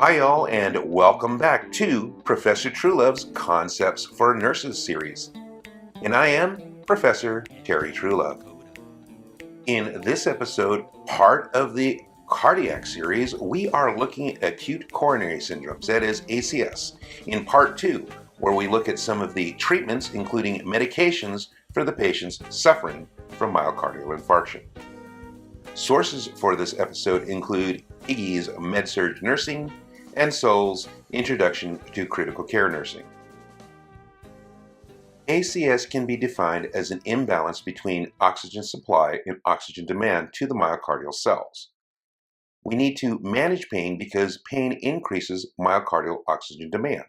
Hi, y'all, and welcome back to Professor Truelove's Concepts for Nurses series. And I am Professor Terry Truelove. In this episode, part of the cardiac series, we are looking at acute coronary syndromes, that is ACS, in part 2, where we look at some of the treatments, including medications for the patients suffering from myocardial infarction. Sources for this episode include Iggy's MedSurg Nursing and Soul's Introduction to Critical Care Nursing. ACS can be defined as an imbalance between oxygen supply and oxygen demand to the myocardial cells. We need to manage pain because pain increases myocardial oxygen demand.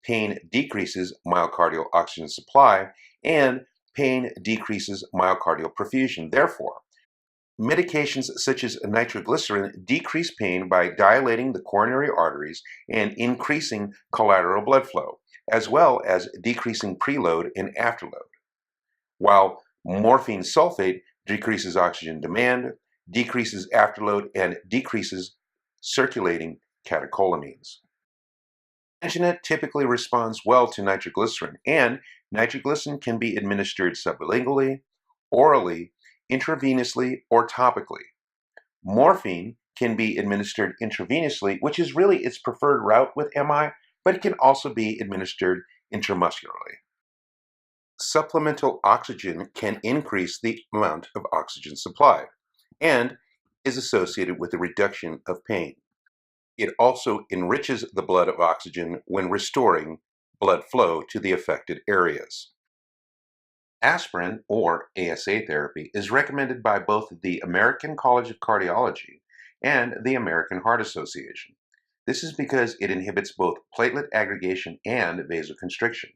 Pain decreases myocardial oxygen supply, and pain decreases myocardial perfusion. Therefore, medications such as nitroglycerin decrease pain by dilating the coronary arteries and increasing collateral blood flow, as well as decreasing preload and afterload. While morphine sulfate decreases oxygen demand, decreases afterload, and decreases circulating catecholamines. Angina typically responds well to nitroglycerin, and nitroglycerin can be administered sublingually, orally, intravenously, or topically. Morphine can be administered intravenously, which is really its preferred route with MI, but it can also be administered intramuscularly. Supplemental oxygen can increase the amount of oxygen supplied and is associated with a reduction of pain. It also enriches the blood of oxygen when restoring blood flow to the affected areas. Aspirin, or ASA therapy, is recommended by both the American College of Cardiology and the American Heart Association. This is because it inhibits both platelet aggregation and vasoconstriction,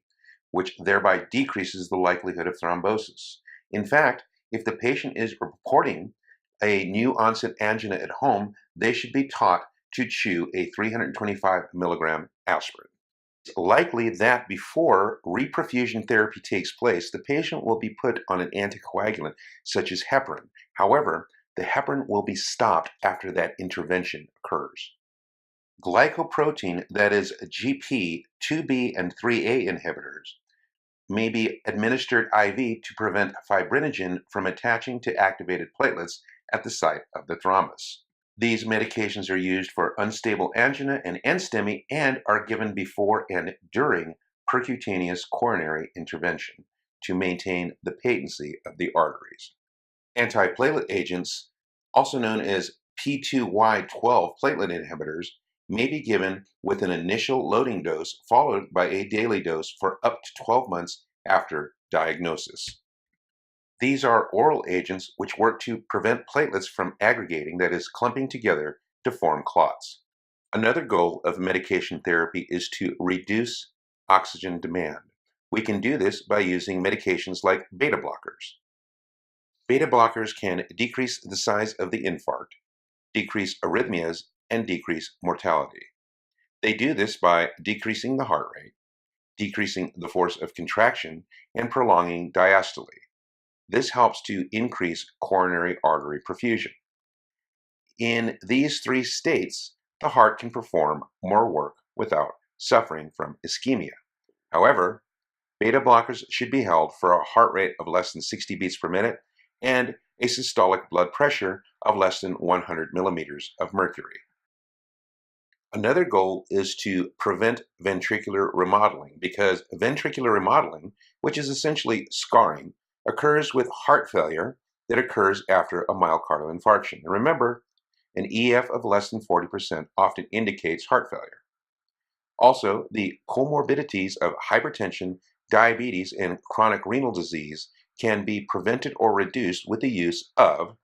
which thereby decreases the likelihood of thrombosis. In fact, if the patient is reporting a new onset angina at home, they should be taught to chew a 325 milligram aspirin. It's likely that before reperfusion therapy takes place, the patient will be put on an anticoagulant such as heparin. However, the heparin will be stopped after that intervention occurs. Glycoprotein, that is GP, 2B, and 3A inhibitors, may be administered IV to prevent fibrinogen from attaching to activated platelets at the site of the thrombus. These medications are used for unstable angina and NSTEMI and are given before and during percutaneous coronary intervention to maintain the patency of the arteries. Antiplatelet agents, also known as P2Y12 platelet inhibitors, may be given with an initial loading dose followed by a daily dose for up to 12 months after diagnosis. These are oral agents which work to prevent platelets from aggregating, that is, clumping together to form clots. Another goal of medication therapy is to reduce oxygen demand. We can do this by using medications like beta blockers. Beta blockers can decrease the size of the infarct, decrease arrhythmias, and decrease mortality. They do this by decreasing the heart rate, decreasing the force of contraction, and prolonging diastole. This helps to increase coronary artery perfusion. In these three states, the heart can perform more work without suffering from ischemia. However, beta blockers should be held for a heart rate of less than 60 beats per minute and a systolic blood pressure of less than 100 millimeters of mercury. Another goal is to prevent ventricular remodeling because ventricular remodeling, which is essentially scarring, occurs with heart failure that occurs after a myocardial infarction. And remember, an EF of less than 40% often indicates heart failure. Also, the comorbidities of hypertension, diabetes, and chronic renal disease can be prevented or reduced with the use of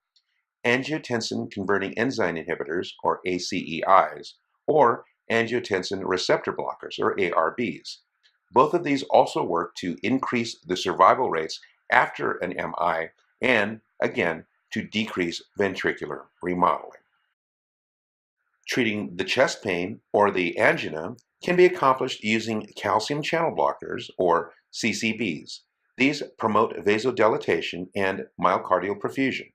angiotensin converting enzyme inhibitors, or ACEIs, or angiotensin receptor blockers, or ARBs. Both of these also work to increase the survival rates after an MI and, again, to decrease ventricular remodeling. Treating the chest pain or the angina can be accomplished using calcium channel blockers, or CCBs. These promote vasodilatation and myocardial perfusion.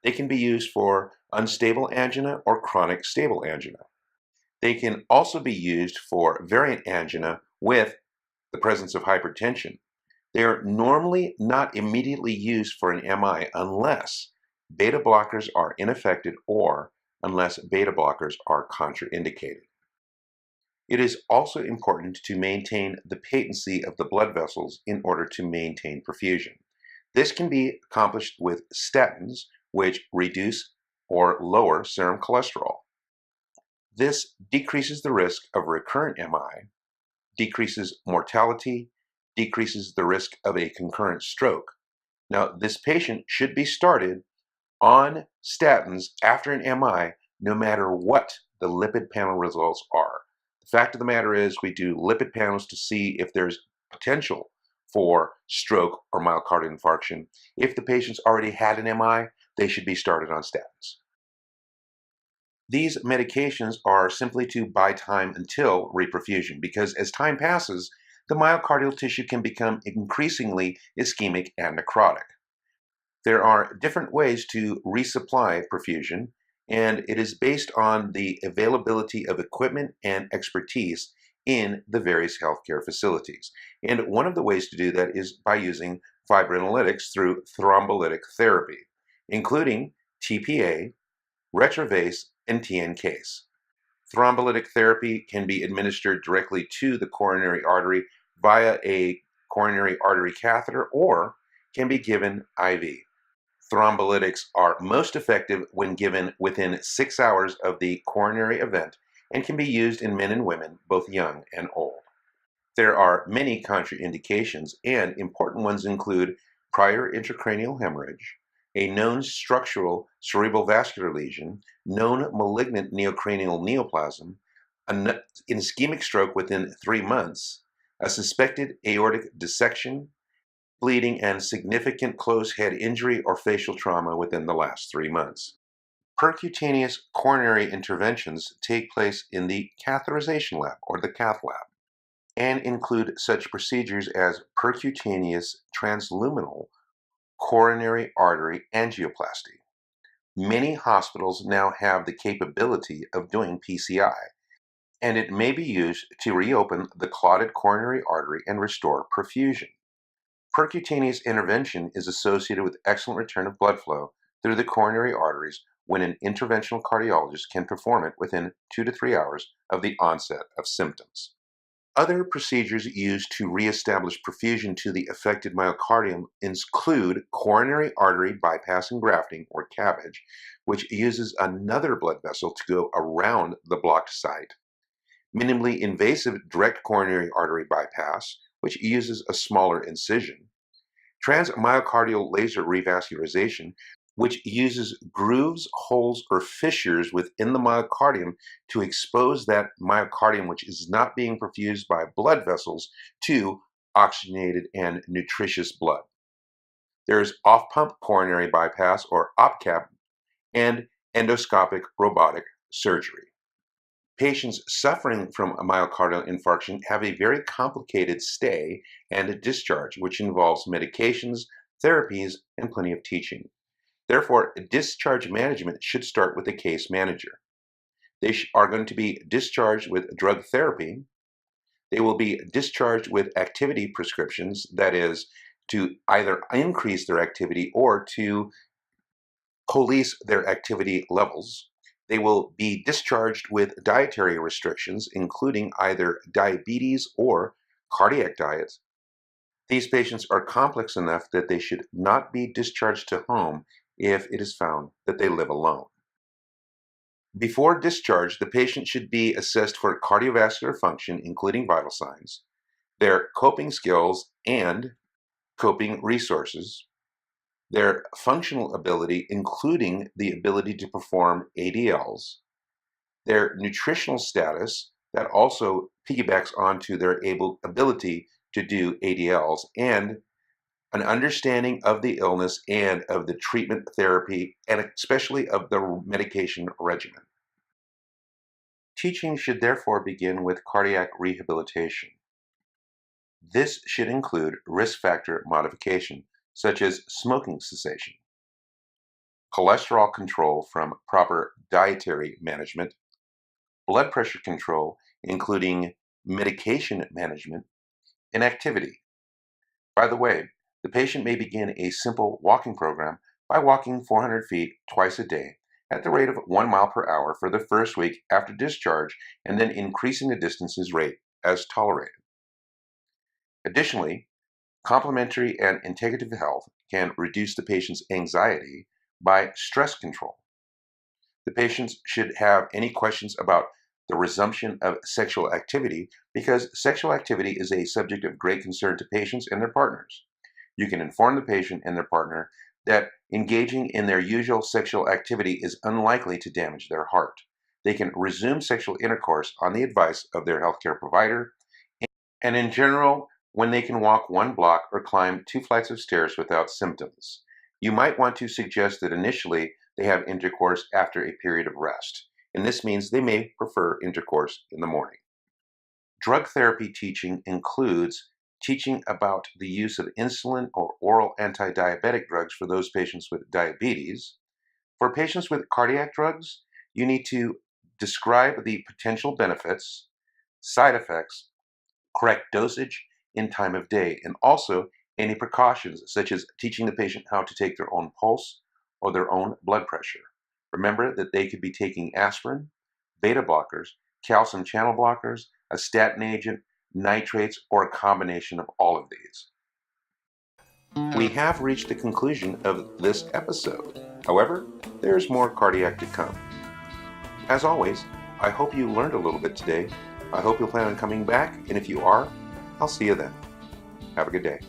They can be used for unstable angina or chronic stable angina. They can also be used for variant angina with the presence of hypertension. They are normally not immediately used for an MI unless beta blockers are ineffective or unless beta blockers are contraindicated. It is also important to maintain the patency of the blood vessels in order to maintain perfusion. This can be accomplished with statins, which reduce or lower serum cholesterol. This decreases the risk of recurrent MI, decreases mortality, decreases the risk of a concurrent stroke. Now, this patient should be started on statins after an MI, no matter what the lipid panel results are. The fact of the matter is, we do lipid panels to see if there's potential for stroke or myocardial infarction. If the patient's already had an MI, they should be started on statins. These medications are simply to buy time until reperfusion because as time passes, the myocardial tissue can become increasingly ischemic and necrotic. There are different ways to resupply perfusion, and it is based on the availability of equipment and expertise in the various healthcare facilities. And one of the ways to do that is by using fibrinolytics through thrombolytic therapy, including TPA, Retrovase, and TNKase. Thrombolytic therapy can be administered directly to the coronary artery via a coronary artery catheter or can be given IV. Thrombolytics are most effective when given within 6 hours of the coronary event and can be used in men and women, both young and old. There are many contraindications, and important ones include prior intracranial hemorrhage, a known structural cerebral vascular lesion, known malignant neocranial neoplasm, an ischemic stroke within 3 months, a suspected aortic dissection, bleeding, and significant closed head injury or facial trauma within the last 3 months. Percutaneous coronary interventions take place in the catheterization lab or the cath lab and include such procedures as percutaneous transluminal coronary artery angioplasty. Many hospitals now have the capability of doing PCI, and it may be used to reopen the clotted coronary artery and restore perfusion. Percutaneous intervention is associated with excellent return of blood flow through the coronary arteries when an interventional cardiologist can perform it within 2 to 3 hours of the onset of symptoms. Other procedures used to reestablish perfusion to the affected myocardium include coronary artery bypass and grafting, or CABG, which uses another blood vessel to go around the blocked site, minimally invasive direct coronary artery bypass, which uses a smaller incision, transmyocardial laser revascularization, which uses grooves, holes, or fissures within the myocardium to expose that myocardium which is not being perfused by blood vessels to oxygenated and nutritious blood. There's off-pump coronary bypass, or OPCAP, and endoscopic robotic surgery. Patients suffering from a myocardial infarction have a very complicated stay and a discharge, which involves medications, therapies, and plenty of teaching. Therefore, discharge management should start with the case manager. They are going to be discharged with drug therapy. They will be discharged with activity prescriptions, that is, to either increase their activity or to police their activity levels. They will be discharged with dietary restrictions, including either diabetes or cardiac diets. These patients are complex enough that they should not be discharged to home if it is found that they live alone. Before discharge, the patient should be assessed for cardiovascular function, including vital signs, their coping skills and coping resources, their functional ability, including the ability to perform ADLs, their nutritional status, that also piggybacks onto their ability to do ADLs, and an understanding of the illness and of the treatment therapy, and especially of the medication regimen. Teaching should therefore begin with cardiac rehabilitation. This should include risk factor modification, such as smoking cessation, cholesterol control from proper dietary management, blood pressure control, including medication management, and activity. By the way, the patient may begin a simple walking program by walking 400 feet twice a day at the rate of 1 mile per hour for the first week after discharge, and then increasing the distances rate as tolerated. Additionally, complementary and integrative health can reduce the patient's anxiety by stress control. The patients should have any questions about the resumption of sexual activity because sexual activity is a subject of great concern to patients and their partners. You can inform the patient and their partner that engaging in their usual sexual activity is unlikely to damage their heart. They can resume sexual intercourse on the advice of their healthcare provider, and in general, when they can walk 1 block or climb 2 flights of stairs without symptoms. You might want to suggest that initially they have intercourse after a period of rest, and this means they may prefer intercourse in the morning. Drug therapy teaching includes teaching about the use of insulin or oral anti-diabetic drugs for those patients with diabetes. For patients with cardiac drugs, you need to describe the potential benefits, side effects, correct dosage in time of day, and also any precautions such as teaching the patient how to take their own pulse or their own blood pressure. Remember that they could be taking aspirin, beta blockers, calcium channel blockers, a statin agent, nitrates, or a combination of all of these. We have reached the conclusion of this episode. However, there is more cardiac to come. As always, I hope you learned a little bit today. I hope you'll plan on coming back, and if you are, I'll see you then. Have a good day.